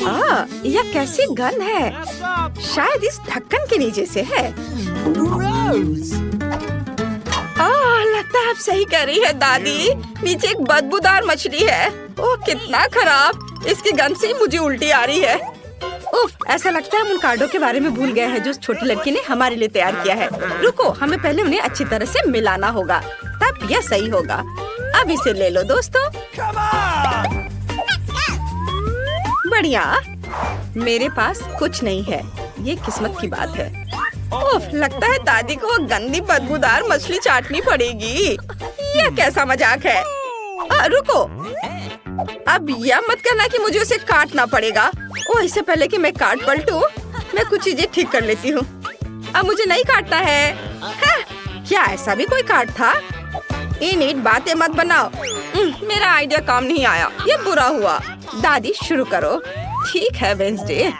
यह कैसी गन है? शायद इस ढक्कन के नीचे से है। लगता है आप सही कह रही है दादी। नीचे एक बदबूदार मछली है। ओह कितना खराब। इसकी गंध से ही मुझे उल्टी आ रही है। ऐसा लगता है हम उन कार्डों के बारे में भूल गए हैं जो उस छोटी लड़की ने हमारे लिए तैयार किया है। रुको, हमें पहले उन्हें अच्छी तरह से मिलाना होगा, तब यह सही होगा। अब इसे ले लो दोस्तों। बढ़िया। मेरे पास कुछ नहीं है, ये किस्मत की बात है। लगता है दादी को गंदी बदबूदार मछली चाटनी पड़ेगी। यह कैसा मजाक है? रुको, अब यह मत करना कि मुझे उसे काटना पड़ेगा। इससे पहले कि मैं काट पलटूं, मैं कुछ चीजें ठीक कर लेती हूँ। अब मुझे नहीं काटना है। क्या ऐसा भी कोई कार्ड था? इनिट बातें मत बनाओ। मेरा आइडिया काम नहीं आया, ये बुरा हुआ। दादी शुरू करो। ठीक है वेंसडे।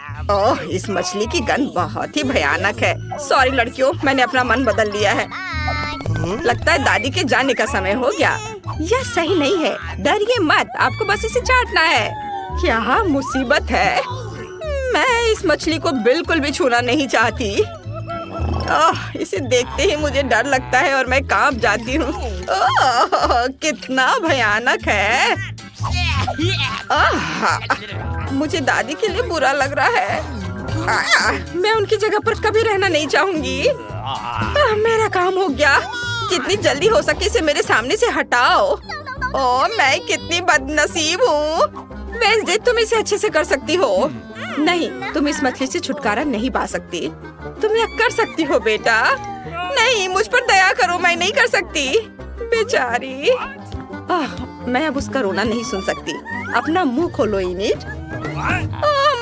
इस मछली की गंध बहुत ही भयानक है। सॉरी लड़कियों, मैंने अपना मन बदल लिया है। लगता है दादी के जाने का समय हो गया। यह सही नहीं है। डरिए मत, आपको बस इसे चाटना है। क्या मुसीबत है। मैं इस मछली को बिल्कुल भी छूना नहीं चाहती। इसे देखते ही मुझे डर लगता है और मैं कांप जाती हूँ। कितना भयानक है। मुझे दादी के लिए बुरा लग रहा है। मैं उनकी जगह पर कभी रहना नहीं चाहूंगी। मेरा काम हो गया। जितनी जल्दी हो सके इसे मेरे सामने से हटाओ। मैं कितनी बदनसीब हूँ। वेंसडे, तुम इसे अच्छे से कर सकती हो। नहीं, तुम इस मछली से छुटकारा नहीं पा सकती। तुम यह कर सकती हो बेटा। नहीं, मुझ पर दया करो, मैं नहीं कर सकती। बेचारी। मैं अब उसका रोना नहीं सुन सकती। अपना मुंह खोलो इनिट।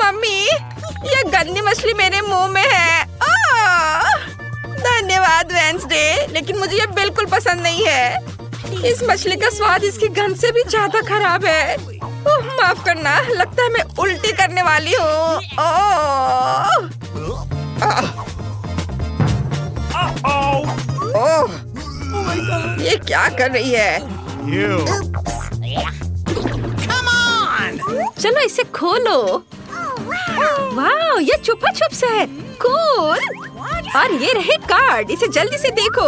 मम्मी, यह गंदी मछली मेरे मुंह में है। धन्यवाद वेंसडे, लेकिन मुझे ये बिल्कुल पसंद नहीं है। इस मछली का स्वाद इसकी गंध से भी ज्यादा खराब है। माफ करना, लगता है मैं उल्टी करने वाली हूँ। ये क्या कर रही है? चलो इसे खोलो। वाह, ये छुपा छुप से है। कूल। और ये रहे कार्ड, इसे जल्दी से देखो।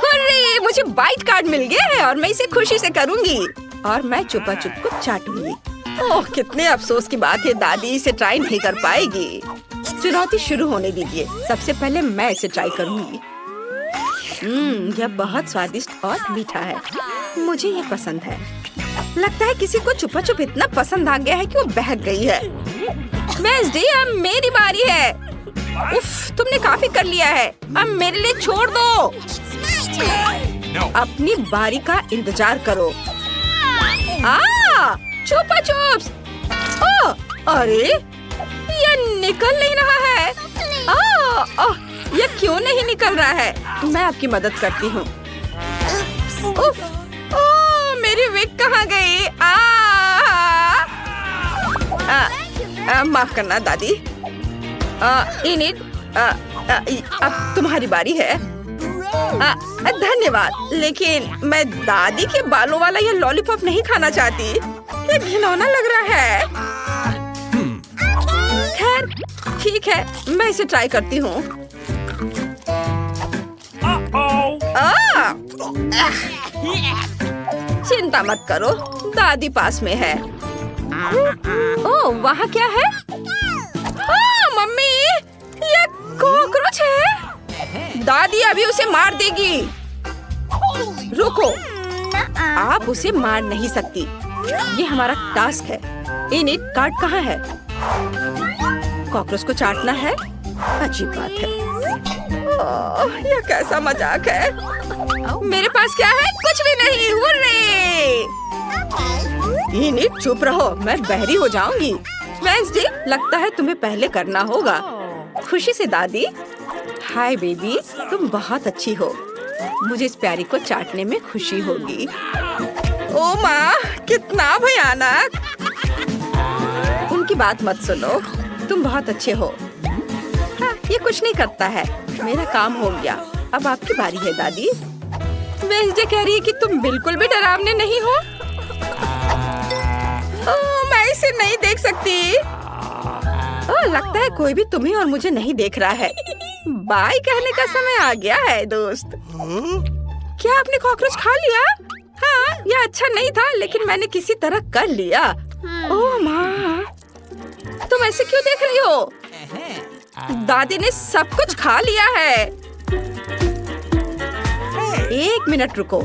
अरे, मुझे वाइट कार्ड मिल गया है और मैं इसे खुशी से करूंगी। और मैं छुपा छुप को चाटूंगी। कितने अफसोस की बात है, दादी इसे ट्राई नहीं कर पाएगी। चुनौती शुरू होने दीजिए। सबसे पहले मैं इसे ट्राई करूंगी। यह बहुत स्वादिष्ट और मीठा है। मुझे ये पसंद है। लगता है किसी को छुपा छुप इतना पसंद आ गया है कि वो बहक गई है। वेंसडे, अब मेरी बारी है। तुमने काफी कर लिया है, अब मेरे लिए छोड़ दो। अपनी बारी का इंतजार करो। छुपा छुप्स। अरे, ये निकल नहीं रहा है। ये क्यों नहीं निकल रहा है? मैं आपकी मदद करती हूँ। मेरी विग कहाँ गई? माफ करना दादी। इनिट, अब तुम्हारी बारी है। धन्यवाद, लेकिन मैं दादी के बालों वाला ये लॉलीपॉप नहीं खाना चाहती। ये घिनौना लग रहा है। खैर ठीक है, मैं इसे ट्राई करती हूँ। चिंता मत करो, दादी पास में है। वहाँ क्या है? मम्मी, ये कॉकरोच है। दादी अभी उसे मार देगी। रुको, आप उसे मार नहीं सकती। ये हमारा टास्क है। इनिट, कार्ड कहाँ है? कॉकरोच को चाटना है? अजीब बात है। यह कैसा मजाक है? मेरे पास क्या है? कुछ भी नहीं। हुर्रे! इनिट, चुप रहो, मैं बहरी हो जाऊंगी। वेंसडे, लगता है तुम्हें पहले करना होगा। खुशी से दादी। हाय बेबी, तुम बहुत अच्छी हो। मुझे इस प्यारी को चाटने में खुशी होगी। ओ माँ, कितना भयानक। उनकी बात मत सुनो, तुम बहुत अच्छे हो। ये कुछ नहीं करता है। मेरा काम हो गया, अब आपकी बारी है दादी। वेंसडे कह रही है कि तुम बिल्कुल भी डरावने नहीं हो। मैं इसे इसे नहीं देख सकती। ओह, लगता है कोई भी तुम्हें और मुझे नहीं देख रहा है। बाय कहने का समय आ गया है दोस्त। क्या आपने कॉकरोच खा लिया? हाँ, यह अच्छा नहीं था लेकिन मैंने किसी तरह कर लिया। ओह माँ, तुम ऐसे क्यों देख रही हो? दादी ने सब कुछ खा लिया है। एक मिनट रुको,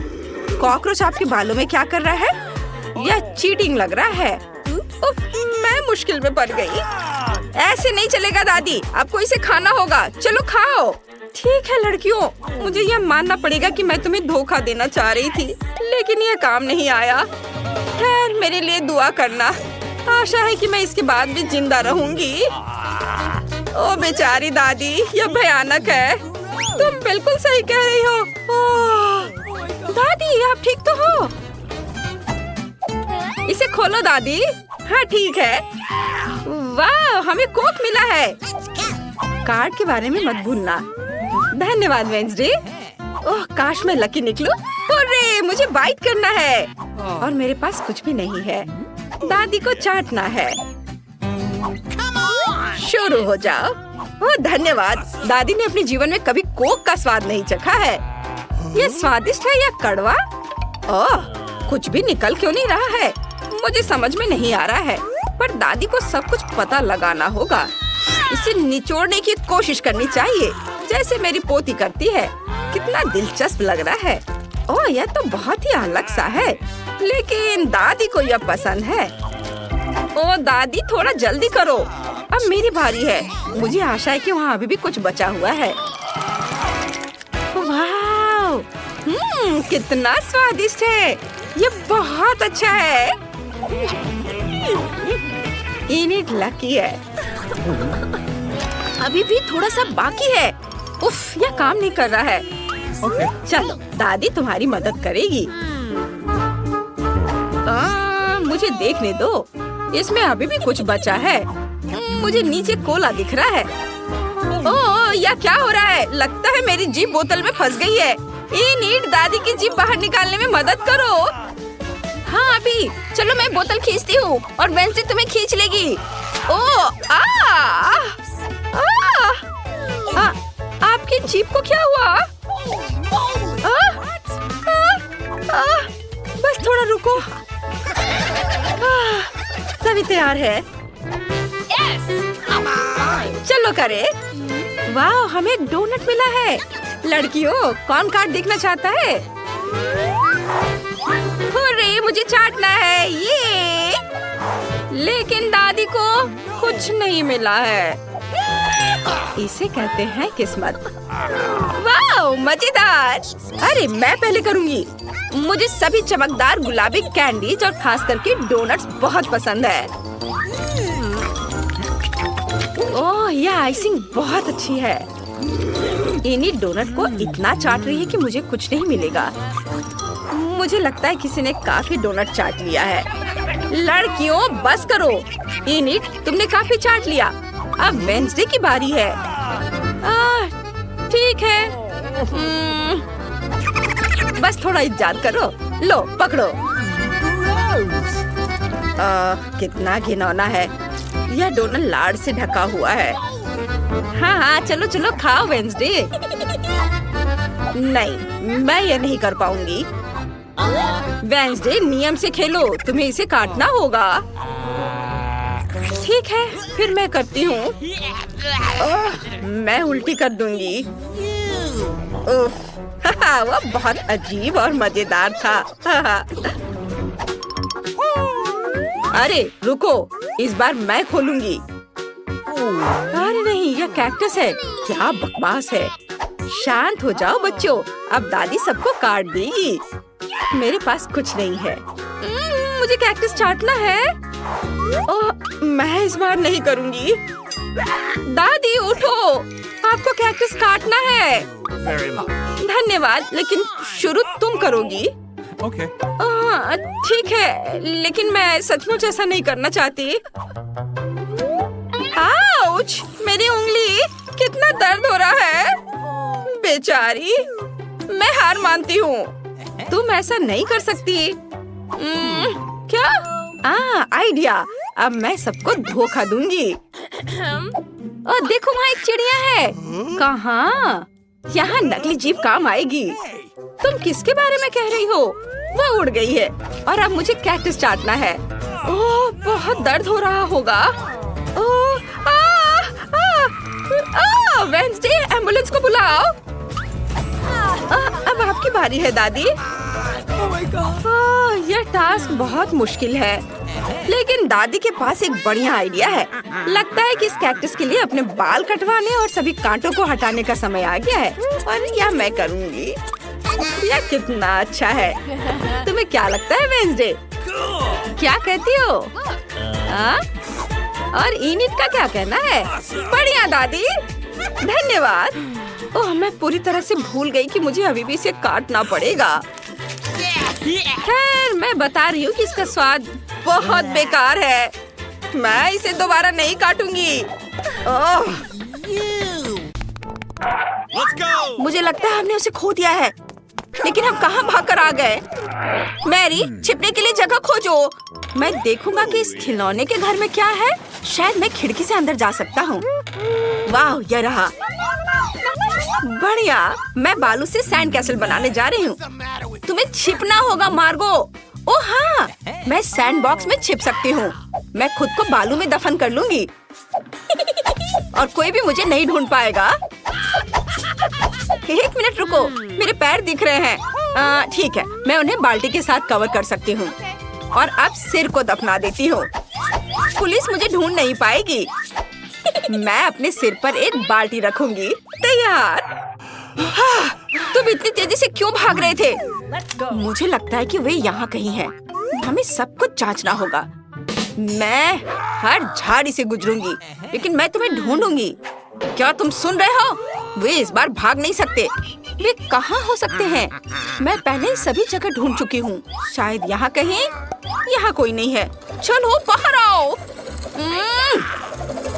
कॉकरोच आपके बालों में क्या कर रहा है? यह चीटिंग लग रहा है। उफ, मैं मुश्किल में पड़ गई। ऐसे नहीं चलेगा दादी, आपको इसे खाना होगा। चलो खाओ। ठीक है लड़कियों, मुझे यह मानना पड़ेगा कि मैं तुम्हें धोखा देना चाह रही थी, लेकिन यह काम नहीं आया। खैर, मेरे लिए दुआ करना। आशा है कि मैं इसके बाद भी जिंदा रहूंगी। ओ बेचारी दादी, यह भयानक है। तुम बिल्कुल सही कह रही हो। दादी, आप ठीक तो हो? इसे खोलो दादी। हाँ ठीक है। वाह, हमें कोक मिला है। कार्ड के बारे में मत भूलना। धन्यवाद वेंसडे। ओह, काश मैं लकी निकलूं। अरे, मुझे बाइट करना है और मेरे पास कुछ भी नहीं है। दादी को चाटना है। शुरू हो जाओ। ओह धन्यवाद। दादी ने अपने जीवन में कभी कोक का स्वाद नहीं चखा है। यह स्वादिष्ट है या कड़वा? ओह, कुछ भी निकल क्यों नहीं रहा है? मुझे समझ में नहीं आ रहा है, पर दादी को सब कुछ पता लगाना होगा। इसे निचोड़ने की कोशिश करनी चाहिए, जैसे मेरी पोती करती है। कितना दिलचस्प लग रहा है। ओह, यह तो बहुत ही अलग सा है, लेकिन दादी को यह पसंद है। ओह दादी, थोड़ा जल्दी करो, अब मेरी बारी है। मुझे आशा है कि वहाँ अभी भी कुछ बचा हुआ है। वाह, कितना स्वादिष्ट है। यह बहुत अच्छा है। इनिट लकी है। अभी भी थोड़ा सा बाकी है। उफ, यह काम नहीं कर रहा है। चलो, दादी तुम्हारी मदद करेगी। मुझे देखने दो, इसमें अभी भी कुछ बचा है। मुझे नीचे कोला दिख रहा है। ओह, यह क्या हो रहा है? लगता है मेरी जीभ बोतल में फंस गई है। इनिट, दादी की जीभ बाहर निकालने में मदद करो। हाँ अभी, चलो मैं बोतल खींचती हूँ और वेंसडे तुम्हें खींच लेगी। ओह, आपकी जीभ को क्या हुआ? बस थोड़ा रुको। सभी तैयार है। चलो करे। वाह, हमें एक डोनट मिला है। लड़कियों, कौन कार्ड देखना चाहता है? अरे, मुझे चाटना है ये। लेकिन दादी को कुछ नहीं मिला है। इसे कहते हैं किस्मत। वाह, मजेदार। अरे, मैं पहले करूंगी। मुझे सभी चमकदार गुलाबी कैंडीज और खास करके डोनट्स बहुत पसंद है। ओह, यह आइसिंग बहुत अच्छी है। इन्हीं डोनट को इतना चाट रही है कि मुझे कुछ नहीं मिलेगा। मुझे लगता है किसी ने काफी डोनट चाट लिया है। लड़कियों, बस करो। इनिट, तुमने काफी चाट लिया। अब वेंसडे की बारी है। ठीक है। बस थोड़ा इंतजार करो। लो, पकड़ो। कितना घिनौना है। यह डोनट लाड़ से ढका हुआ है। हाँ, चलो चलो खाओ वेंसडे। नहीं, मैं ये नहीं कर पाऊंगी। वेंसडे, नियम से खेलो। तुम्हें इसे काटना होगा। ठीक है, फिर मैं करती हूँ। मैं उल्टी कर दूंगी। वह बहुत अजीब और मजेदार था। अरे रुको, इस बार मैं खोलूंगी। अरे नहीं, यह कैक्टस है। क्या बकवास है। शांत हो जाओ बच्चों, अब दादी सबको काट देगी। मेरे पास कुछ नहीं है। मुझे कैक्टस चाटना है। ओह, मैं इस बार नहीं करूंगी। दादी उठो, आपको कैक्टस काटना है। धन्यवाद, लेकिन शुरू तुम करोगी। ठीक है, लेकिन मैं सचमुच ऐसा नहीं करना चाहती। आउच, मेरी उंगली, कितना दर्द हो रहा है। बेचारी, मैं हार मानती हूँ। तुम ऐसा नहीं कर सकती। क्या? आइडिया। अब मैं सबको धोखा दूंगी। और देखो वहाँ एक चिड़िया है। कहाँ? यहाँ नकली जीप काम आएगी। तुम किसके बारे में कह रही हो? वो उड़ गई है और अब मुझे कैक्टस चाटना है। ओह, बहुत दर्द हो रहा होगा। ओह, वेंसडे, एम्बुलेंस को बुलाओ। अब आपकी बारी है दादी। यह टास्क बहुत मुश्किल है, लेकिन दादी के पास एक बढ़िया आइडिया है। लगता है कि इस कैक्टस के लिए अपने बाल कटवाने और सभी कांटों को हटाने का समय आ गया है और यह मैं करूँगी। यह कितना अच्छा है। तुम्हें क्या लगता है वेंसडे? क्या कहती हो? और इनिट का क्या कहना है? बढ़िया दादी, धन्यवाद। ओह, मैं पूरी तरह से भूल गई कि मुझे अभी भी इसे काटना पड़ेगा। खैर, मैं बता रही हूँ कि इसका स्वाद बहुत बेकार है। मैं इसे दोबारा नहीं काटूंगी। ओह, मुझे लगता है हमने उसे खो दिया है, लेकिन हम कहाँ भागकर आ गए? मैरी, छिपने के लिए जगह खोजो। मैं देखूंगा कि इस खिलौने के घर में क्या है। शायद मैं खिड़की से अंदर जा सकता हूँ। वाह, यह रहा। बढ़िया, मैं बालू से सैंड कैसल बनाने जा रही हूँ। तुम्हें छिपना होगा मार्गो। ओह हाँ, मैं सैंड बॉक्स में छिप सकती हूँ। मैं खुद को बालू में दफन कर लूंगी और कोई भी मुझे नहीं ढूंढ पाएगा। एक मिनट रुको, मेरे पैर दिख रहे हैं। ठीक है, मैं उन्हें बाल्टी के साथ कवर कर सकती हूँ और अब सिर को दफना देती हूँ। पुलिस मुझे ढूंढ नहीं पाएगी। मैं अपने सिर पर एक बाल्टी रखूंगी। तैयार। तुम इतनी तेजी से क्यों भाग रहे थे? मुझे लगता है कि वे यहाँ कहीं हैं। हमें सब कुछ जांचना होगा। मैं हर झाड़ी से गुजरूंगी, लेकिन मैं तुम्हें ढूंढूंगी। क्या तुम सुन रहे हो? वे इस बार भाग नहीं सकते। वे कहाँ हो सकते हैं? मैं पहले ही सभी जगह ढूंढ चुकी हूँ। शायद यहाँ कहीं। यहाँ कोई नहीं है। चलो बाहर आओ।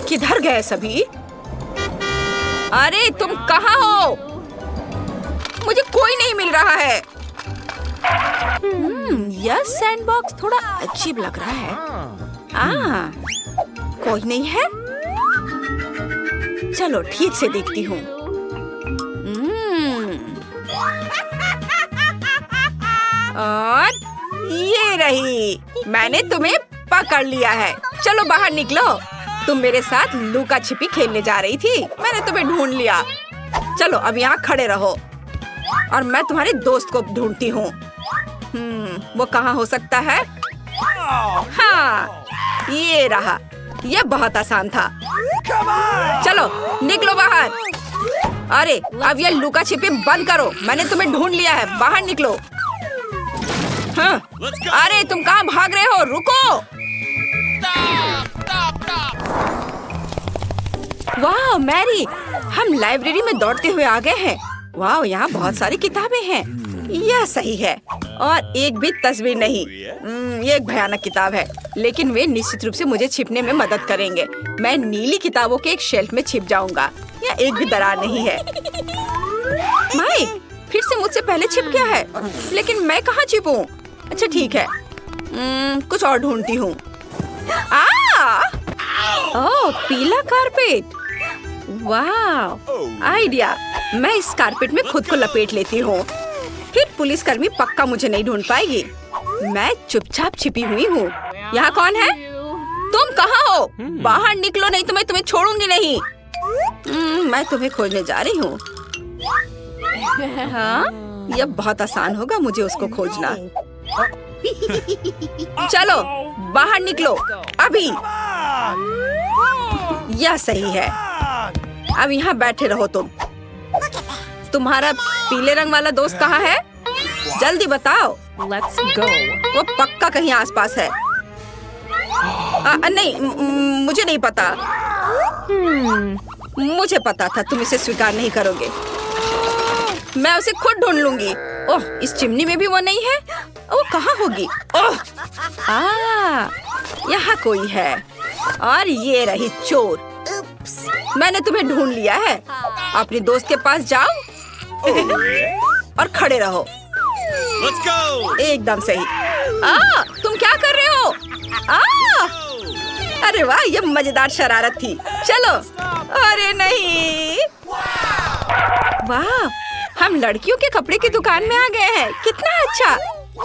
किधर गए सभी? अरे तुम कहाँ हो? मुझे कोई नहीं मिल रहा है। यह सैंडबॉक्स थोड़ा अजीब लग रहा है। कोई नहीं है। चलो ठीक से देखती हूँ। और ये रही, मैंने तुम्हें पकड़ लिया है। चलो बाहर निकलो। तुम मेरे साथ लुका छिपी खेलने जा रही थी। मैंने तुम्हें ढूंढ लिया। चलो अब यहाँ खड़े रहो और मैं तुम्हारे दोस्त को ढूंढती हूँ। वो कहाँ हो सकता है? हाँ, ये रहा। ये बहुत आसान था। चलो निकलो बाहर। अरे अब ये लुका छिपी बंद करो। मैंने तुम्हें ढूंढ लिया है। बाहर निकलो। हाँ। अरे तुम कहाँ भाग रहे हो? रुको। वाह मैरी, हम लाइब्रेरी में दौड़ते हुए आ गए हैं। वाह, यहाँ बहुत सारी किताबें हैं। यह सही है। और एक भी तस्वीर नहीं। ये एक भयानक किताब है, लेकिन वे निश्चित रूप से मुझे छिपने में मदद करेंगे। मैं नीली किताबों के एक शेल्फ में छिप जाऊंगा। यह एक भी दरार नहीं है। माइक फिर से मुझसे पहले छिप गया है, लेकिन मैं कहाँ छिपूं? अच्छा ठीक है, कुछ और ढूंढती हूँ। ओह, पीला कारपेट। वाह, आइडिया। मैं इस कारपेट में खुद को लपेट लेती हूँ। फिर पुलिसकर्मी पक्का मुझे नहीं ढूंढ पाएगी। मैं चुपचाप छिपी हुई हूँ। यहाँ कौन है? तुम कहाँ हो? बाहर निकलो, नहीं तो मैं तुम्हें छोड़ूंगी नहीं। मैं तुम्हें खोजने जा रही हूँ। हाँ, यह बहुत आसान होगा मुझे उसको खोजना। चलो बाहर निकलो अभी। यह सही है। अब यहाँ बैठे रहो तुम। तुम्हारा पीले रंग वाला दोस्त कहाँ है? जल्दी बताओ। Let's go. वो पक्का कहीं आसपास है। नहीं, मुझे नहीं पता। मुझे पता था तुम इसे स्वीकार नहीं करोगे। मैं उसे खुद ढूंढ लूंगी। ओह, इस चिमनी में भी वो नहीं है। वो कहाँ होगी? ओह, यहाँ कोई है। और ये रही चोर। मैंने तुम्हें ढूंढ लिया है। अपने दोस्त के पास जाओ और खड़े रहो। Let's go! एकदम सही। तुम क्या कर रहे हो? अरे वाह, ये मजेदार शरारत थी। चलो। अरे नहीं। वाह, हम लड़कियों के कपड़े की दुकान में आ गए हैं। कितना अच्छा।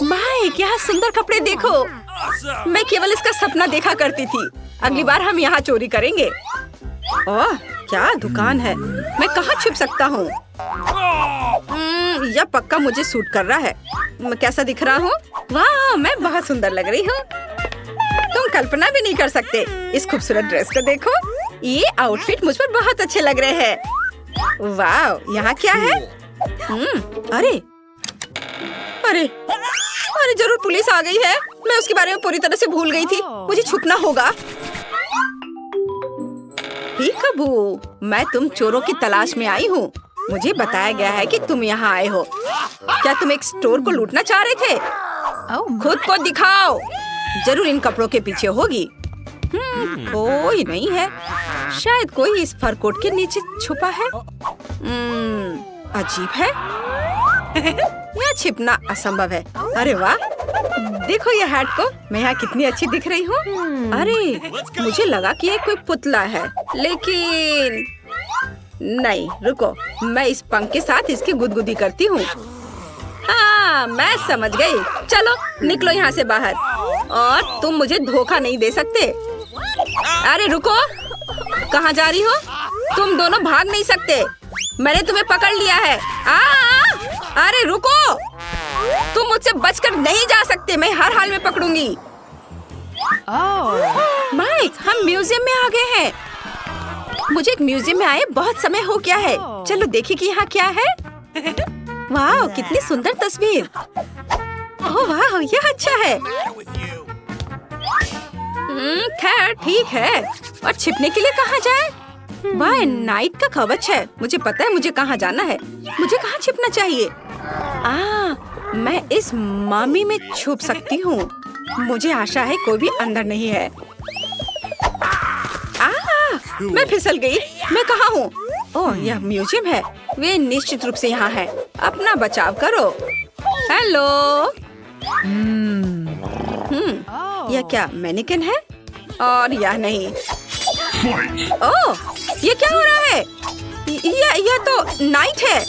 माइक, यहाँ सुंदर कपड़े देखो। मैं केवल इसका सपना देखा करती थी। अगली बार हम यहाँ चोरी करेंगे। ओह, क्या दुकान है। मैं कहाँ छिप सकता हूँ? यह पक्का मुझे सूट कर रहा है। मैं कैसा दिख रहा हूँ? वाह, मैं बहुत सुंदर लग रही हूँ। तुम कल्पना भी नहीं कर सकते। इस खूबसूरत ड्रेस को देखो। ये आउटफिट मुझ पर बहुत अच्छे लग रहे हैं। वाह, यहाँ क्या है? अरे अरे अरे, जरूर पुलिस आ गई है। मैं उसके बारे में पूरी तरह से भूल गई थी। मुझे छुपना होगा। पीकाबू, मैं तुम चोरों की तलाश में आई हूँ। मुझे बताया गया है कि तुम यहाँ आए हो। क्या तुम एक स्टोर को लूटना चाह रहे थे? खुद को दिखाओ। जरूर इन कपड़ों के पीछे होगी। कोई नहीं है। शायद कोई इस फर कोट के नीचे छुपा है। अजीब है। यह छिपना असंभव है। अरे वाह, देखो ये हैट को। मैं यहाँ कितनी अच्छी दिख रही हूँ। अरे, मुझे लगा कि ये कोई पुतला है, लेकिन नहीं। रुको, मैं इस पंख के साथ इसकी गुदगुदी करती हूँ। हाँ, मैं समझ गई। चलो निकलो यहाँ से बाहर। और तुम मुझे धोखा नहीं दे सकते। अरे रुको, कहाँ जा रही हो? तुम दोनों भाग नहीं सकते। मैंने तुम्हें पकड़ लिया है। अरे रुको, तुम मुझसे बचकर नहीं जा सकते। मैं हर हाल में पकड़ूंगी। माइक, हम म्यूजियम में आ गए हैं। मुझे एक म्यूजियम में आए बहुत समय हो गया है। चलो देखिए कि यहाँ क्या है। वाह, कितनी सुंदर तस्वीर। ओह वाह, यह अच्छा है। खैर ठीक है। और छिपने के लिए कहाँ जाए? वाह, नाइट का कवच है। मुझे पता है मुझे कहाँ जाना है। मुझे कहाँ छिपना चाहिए? मैं इस मामी में छुप सकती हूँ। मुझे आशा है कोई भी अंदर नहीं है। मैं फिसल गई। मैं कहाँ हूँ? ओह, यह म्यूजियम है। वे निश्चित रूप से यहाँ है। अपना बचाव करो। हेलो। यह क्या मैनिक्विन है? और यह नहीं। ओह, ये क्या हो रहा है? यह तो नाइट है।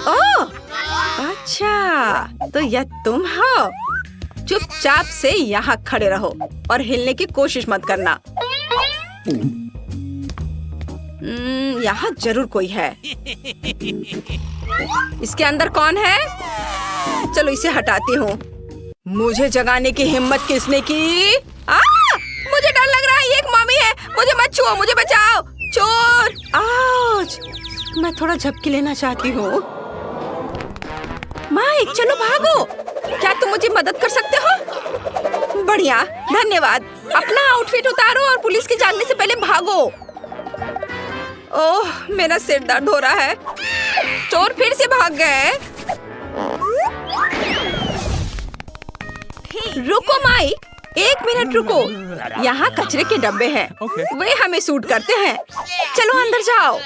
ओह, अच्छा, तो यह तुम हो। चुपचाप से यहाँ खड़े रहो और हिलने की कोशिश मत करना। यहाँ जरूर कोई है। इसके अंदर कौन है? चलो इसे हटाती हूँ। मुझे जगाने की हिम्मत किसने की? मुझे डर लग रहा है। ये एक मम्मी है। मुझे मत छुओ, मुझे बचाओ। चोर। आज मैं थोड़ा झपकी लेना चाहती हूँ। माइक, चलो भागो। क्या तुम मुझे मदद कर सकते हो? बढ़िया, धन्यवाद। अपना आउटफिट उतारो और पुलिस के जानने से पहले भागो। ओह, मेरा सिर दर्द हो रहा है। चोर फिर से भाग गए। रुको माइक, 1 मिनट रुको। यहाँ कचरे के डब्बे हैं। वे हमें सूट करते हैं। चलो अंदर जाओ।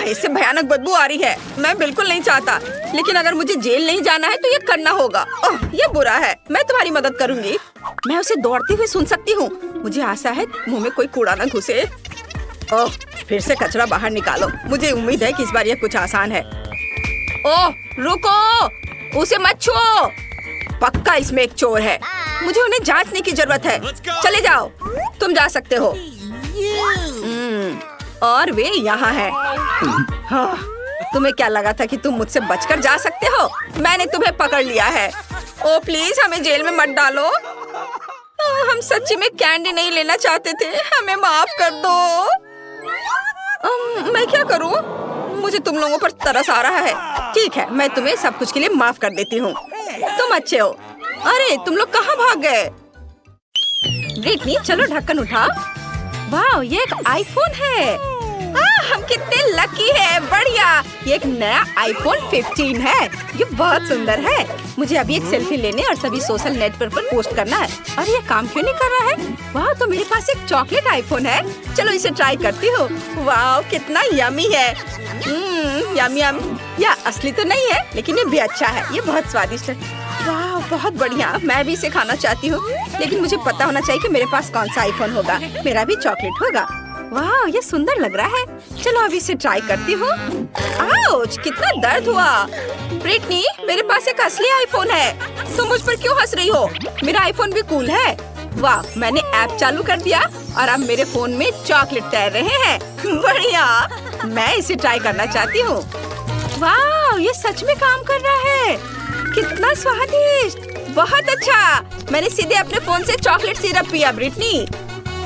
इससे भयानक बदबू आ रही है। मैं बिल्कुल नहीं चाहता, लेकिन अगर मुझे जेल नहीं जाना है तो ये करना होगा। ये बुरा है। मैं तुम्हारी मदद करूंगी। मैं उसे दौड़ते हुए सुन सकती हूँ। मुझे आशा है मुंह में कोई कूड़ा न घुसे। ओह, फिर से कचरा बाहर निकालो। मुझे उम्मीद है कि इस बार यह कुछ आसान है। ओह, रुको, उसे मत छुओ। पक्का इसमें एक चोर है। मुझे उन्हें जांचने की जरूरत है। चले जाओ, तुम जा सकते हो। और वे यहाँ हैं। हाँ, तुम्हें क्या लगा था कि तुम मुझसे बचकर जा सकते हो? मैंने तुम्हें पकड़ लिया है। ओ प्लीज, हमें जेल में मत डालो। हम सच्ची में कैंडी नहीं लेना चाहते थे। हमें माफ कर दो। मैं क्या करूं? मुझे तुम लोगों पर तरस आ रहा है। ठीक है, मैं तुम्हें सब कुछ के लिए माफ कर देती हूँ। तुम अच्छे हो। अरे, तुम लोग कहाँ भाग गए? ब्रिटनी, चलो ढक्कन उठाओ। वाह, ये एक आईफोन है। हम कितने लकी हैं। बढ़िया, ये एक नया आईफोन 15 है। ये बहुत सुंदर है। मुझे अभी एक सेल्फी लेने और सभी सोशल नेटवर्क पर पोस्ट करना है। और ये काम क्यों नहीं कर रहा है? वाह, तो मेरे पास एक चॉकलेट आईफोन है। चलो इसे ट्राई करती हूँ। वाह, कितना यमी है। यम यम। यह असली तो नहीं है, लेकिन ये भी अच्छा है। ये बहुत स्वादिष्ट है। वाह, बहुत बढ़िया, मैं भी इसे खाना चाहती हूँ, लेकिन मुझे पता होना चाहिए कि मेरे पास कौन सा आईफोन होगा। मेरा भी चॉकलेट होगा। वाह, ये सुंदर लग रहा है। चलो अभी इसे ट्राई करती हूँ। आउच, कितना दर्द हुआ। ब्रिटनी, मेरे पास एक असली आईफोन है। तुम मुझ पर क्यों हंस रही हो? मेरा आईफोन भी कूल है। वाह, मैंने ऐप चालू कर दिया और अब मेरे फोन में चॉकलेट तैर रहे हैं। बढ़िया, मैं इसे ट्राई करना चाहती हूँ। वाह, ये सच में काम कर रहा है। कितना स्वादिष्ट, बहुत अच्छा। मैंने सीधे अपने फोन से चॉकलेट सिरप पिया। ब्रिटनी,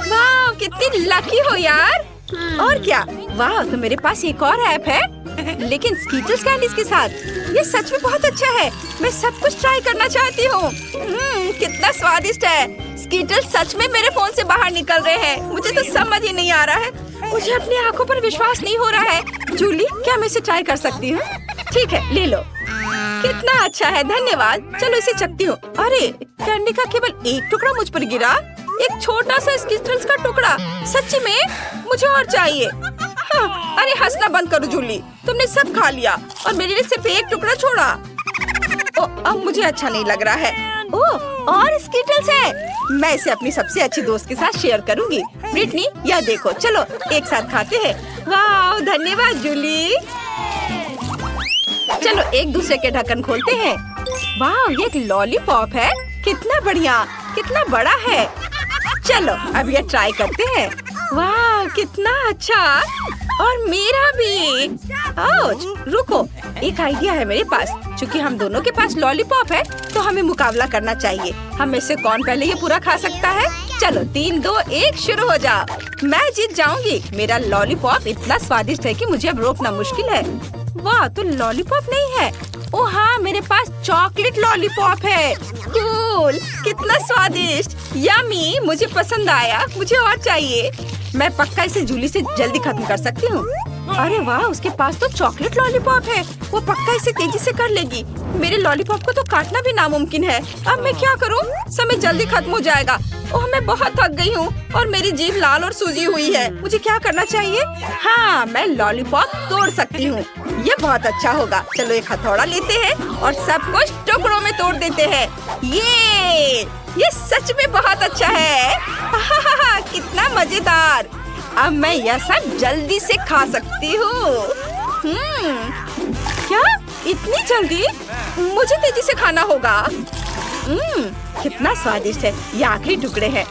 वाह, कितनी लकी हो यार। और क्या, वाह, तो मेरे पास एक और ऐप है, लेकिन स्कीटल्स कैंडीज के साथ। ये सच में बहुत अच्छा है। मैं सब कुछ ट्राई करना चाहती हूँ। कितना स्वादिष्ट है। स्कीटल्स सच में मेरे फोन से बाहर निकल रहे हैं। मुझे तो समझ ही नहीं आ रहा है। मुझे अपनी आंखों पर विश्वास नहीं हो रहा है। जूली, क्या मैं इसे ट्राई कर सकती हूँ? ठीक है, ले लो। कितना अच्छा है, धन्यवाद। चलो इसे चखती हूँ। अरे, कैंडी का केवल एक टुकड़ा मुझ पर गिरा। एक छोटा सा स्कीटल्स का टुकड़ा। सच्ची में मुझे और चाहिए। हाँ, अरे हंसना बंद करो जूली, तुमने सब खा लिया और मेरे लिए सिर्फ एक टुकड़ा छोड़ा। अब मुझे अच्छा नहीं लग रहा है। ओह, और स्कीटल्स है। मैं इसे अपनी सबसे अच्छी दोस्त के साथ शेयर करूंगी। ब्रिटनी, यह देखो, चलो एक साथ खाते हैं। वाह, धन्यवाद जूली। चलो एक दूसरे के ढक्कन खोलते हैं। वाह, ये एक लॉलीपॉप है। कितना बढ़िया, कितना बड़ा है। चलो अब ये ट्राई करते हैं। वाह, कितना अच्छा। और मेरा भी। आउच, रुको, एक आइडिया है मेरे पास। चूँकि हम दोनों के पास लॉलीपॉप है, तो हमें मुकाबला करना चाहिए। हम में से कौन पहले ये पूरा खा सकता है? चलो 3, 2, 1 शुरू हो जाओ। मैं जीत जाऊंगी। मेरा लॉलीपॉप इतना स्वादिष्ट है कि मुझे अब रोकना मुश्किल है। वाह, तो लॉलीपॉप नहीं है। ओह हाँ, मेरे पास चॉकलेट लॉलीपॉप है। कूल, कितना स्वादिष्ट, यम्मी। मुझे पसंद आया, मुझे और चाहिए। मैं पक्का इसे जूली से जल्दी खत्म कर सकती हूँ। अरे वाह, उसके पास तो चॉकलेट लॉलीपॉप है। वो पक्का इसे तेजी से कर लेगी। मेरे लॉलीपॉप को तो काटना भी नामुमकिन है। अब मैं क्या करूँ? समय जल्दी खत्म हो जाएगा। ओह, मैं बहुत थक गई हूँ और मेरी जीभ लाल और सूजी हुई है। मुझे क्या करना चाहिए? हाँ, मैं लॉलीपॉप तोड़ सकती हूँ। ये बहुत अच्छा होगा। चलो एक हथौड़ा लेते हैं और सब कुछ टुकड़ों में तोड़ देते हैं। ये सच में बहुत अच्छा है। कितना मजेदार। अब मैं यह सब जल्दी से खा सकती हूँ। क्या? इतनी जल्दी? मुझे तेजी से खाना होगा। कितना स्वादिष्ट है। ये आखिरी टुकड़े हैं।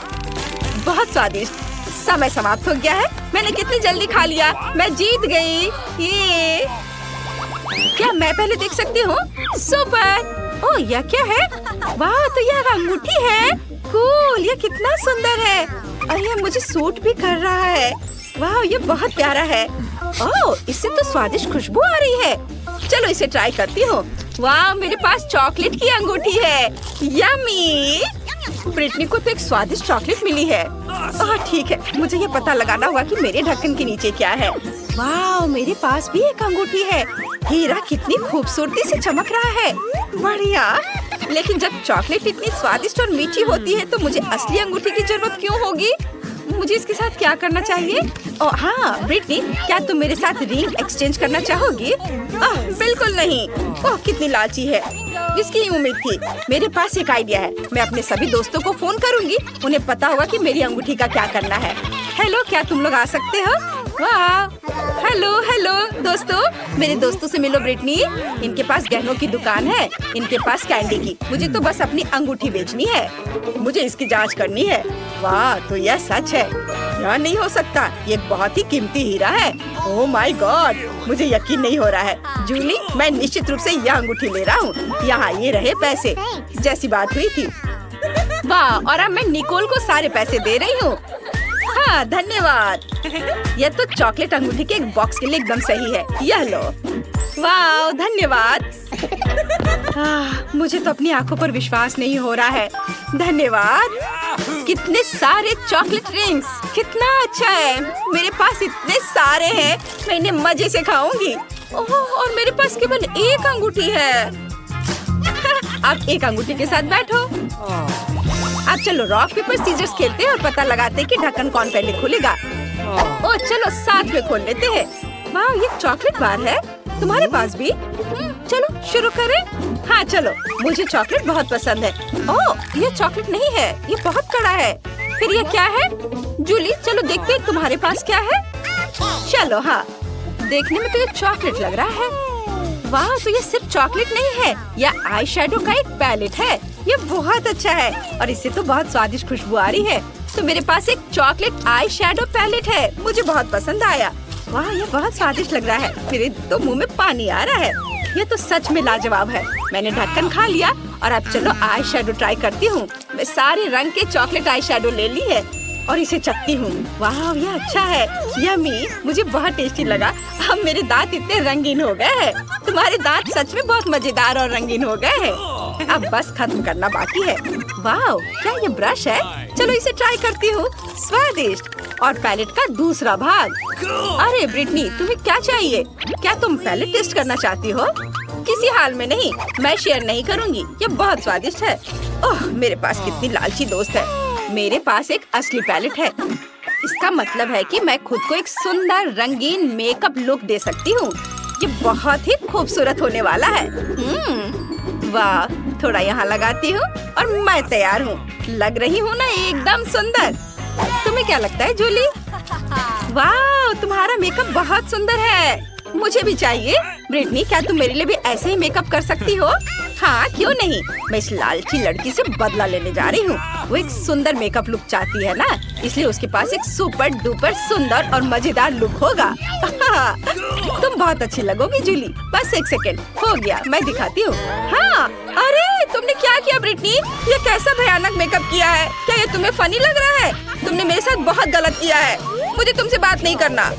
बहुत स्वादिष्ट। समय समाप्त हो गया है। मैंने कितनी जल्दी खा लिया। मैं जीत गई। ये क्या मैं पहले देख सकती हूँ? सुपर। ओह, यह क्या है? वाह, तो यह अंगूठी है। कूल, ये कितना सुंदर है। और यह मुझे सूट भी कर रहा है। वाह, ये बहुत प्यारा है। ओह, इससे तो स्वादिष्ट खुशबू आ रही है। चलो इसे ट्राई करती हूँ। वाह, मेरे पास चॉकलेट की अंगूठी है। यम्मी। ब्रिटनी को तो एक स्वादिष्ट चॉकलेट मिली है। ओह ठीक है, मुझे ये पता लगाना होगा कि मेरे ढक्कन के नीचे क्या है। वाह, मेरे पास भी एक अंगूठी है। हीरा कितनी खूबसूरती से चमक रहा है। बढ़िया। लेकिन जब चॉकलेट इतनी स्वादिष्ट और मीठी होती है, तो मुझे असली अंगूठी की जरूरत क्यों होगी? मुझे इसके साथ क्या करना चाहिए? ओह हाँ, ब्रिटनी, क्या तुम मेरे साथ रिंग एक्सचेंज करना चाहोगी? बिल्कुल नहीं। ओह, कितनी लालची है। इसकी उम्मीद थी। मेरे पास एक आइडिया है। मैं अपने सभी दोस्तों को फोन करूंगी। उन्हें पता होगा कि मेरी अंगूठी का क्या करना है। हेलो, क्या तुम लोग आ सकते हो? वाह, हेलो दोस्तों, मेरे दोस्तों से मिलो। ब्रिटनी, इनके पास गहनों की दुकान है। इनके पास कैंडी की। मुझे तो बस अपनी अंगूठी बेचनी है। मुझे इसकी जांच करनी है। वाह, तो यह सच है। यह नहीं हो सकता। ये बहुत ही कीमती हीरा है। ओह माय गॉड, मुझे यकीन नहीं हो रहा है। जूली, मैं निश्चित रूप से यह अंगूठी ले रहा हूँ। यहाँ ये रहे पैसे, जैसी बात हुई थी। वाह, और अब मैं निकोल को सारे पैसे दे रही हूँ। हाँ, धन्यवाद। यह तो चॉकलेट अंगूठी के एक बॉक्स के लिए एकदम सही है। यह लो। वाह, धन्यवाद। मुझे तो अपनी आंखों पर विश्वास नहीं हो रहा है। धन्यवाद। कितने सारे चॉकलेट रिंग्स, कितना अच्छा है। मेरे पास इतने सारे हैं, मैं इन्हें मजे से खाऊंगी। ओह, और मेरे पास केवल एक अंगूठी है। अब एक अंगूठी के साथ बैठो। अब चलो रॉक पेपर सीजर्स खेलते हैं और पता लगाते हैं कि ढक्कन कौन पहले खुलेगा। ओह, चलो साथ में खोल लेते हैं। वाह, ये चॉकलेट बार है। तुम्हारे पास भी? चलो शुरू करें। हाँ चलो, मुझे चॉकलेट बहुत पसंद है। ओह, ये चॉकलेट नहीं है, ये बहुत कड़ा है। फिर ये क्या है? जूली चलो देखते हैं तुम्हारे पास क्या है। चलो हाँ, देखने में तो ये चॉकलेट लग रहा है। वाह, तो ये सिर्फ चॉकलेट नहीं है, यह आई शेडो का एक पैलेट है। ये बहुत अच्छा है और इससे तो बहुत स्वादिष्ट खुशबू आ रही है। तो मेरे पास एक चॉकलेट आई शेडो पैलेट है, मुझे बहुत पसंद आया। वाह, ये बहुत स्वादिष्ट लग रहा है, मेरे तो मुंह में पानी आ रहा है। ये तो सच में लाजवाब है। मैंने ढक्कन खा लिया और अब चलो आई शेडो ट्राई करती हूँ। मैं सारे रंग के चॉकलेट आई शेडो ले ली है और इसे चखती हूँ। वाह, ये अच्छा है, यम्मी, मुझे बहुत टेस्टी लगा। अब मेरे दांत इतने रंगीन हो गए हैं। तुम्हारे दांत सच में बहुत मजेदार और रंगीन हो गए हैं। अब बस खत्म करना बाकी है। वाह, क्या ये ब्रश है? चलो इसे ट्राई करती हूँ। स्वादिष्ट। और पैलेट का दूसरा भाग। अरे ब्रिटनी, तुम्हें क्या चाहिए? क्या तुम पैलेट टेस्ट करना चाहती हो? किसी हाल में नहीं, मैं शेयर नहीं करूँगी। ये बहुत स्वादिष्ट है। ओह, मेरे पास कितनी लालची दोस्त है। मेरे पास एक असली पैलेट है। इसका मतलब है कि मैं खुद को एक सुंदर रंगीन मेकअप लुक दे सकती हूँ। ये बहुत ही खूबसूरत होने वाला है। वाह, थोड़ा यहाँ लगाती हूँ और मैं तैयार हूँ। लग रही हूँ ना एकदम सुंदर। तुम्हें क्या लगता है जूली? वाह, तुम्हारा मेकअप बहुत सुंदर है। मुझे भी चाहिए। ब्रिटनी, क्या तुम मेरे लिए भी ऐसे ही मेकअप कर सकती हो? हाँ, क्यों नहीं। मैं इस लालची लड़की से बदला लेने जा रही हूँ। वो एक सुंदर मेकअप लुक चाहती है ना, इसलिए उसके पास एक सुपर डुपर सुंदर और मजेदार लुक होगा। तुम बहुत अच्छी लगोगी जूली। बस एक सेकेंड, हो गया, मैं दिखाती हूँ। हाँ, अरे तुमने क्या किया ब्रिटनी? ये कैसा भयानक मेकअप किया है? क्या ये तुम्हें फनी लग रहा है? तुमने मेरे साथ बहुत गलत किया है। मुझे तुमसे बात नहीं करना।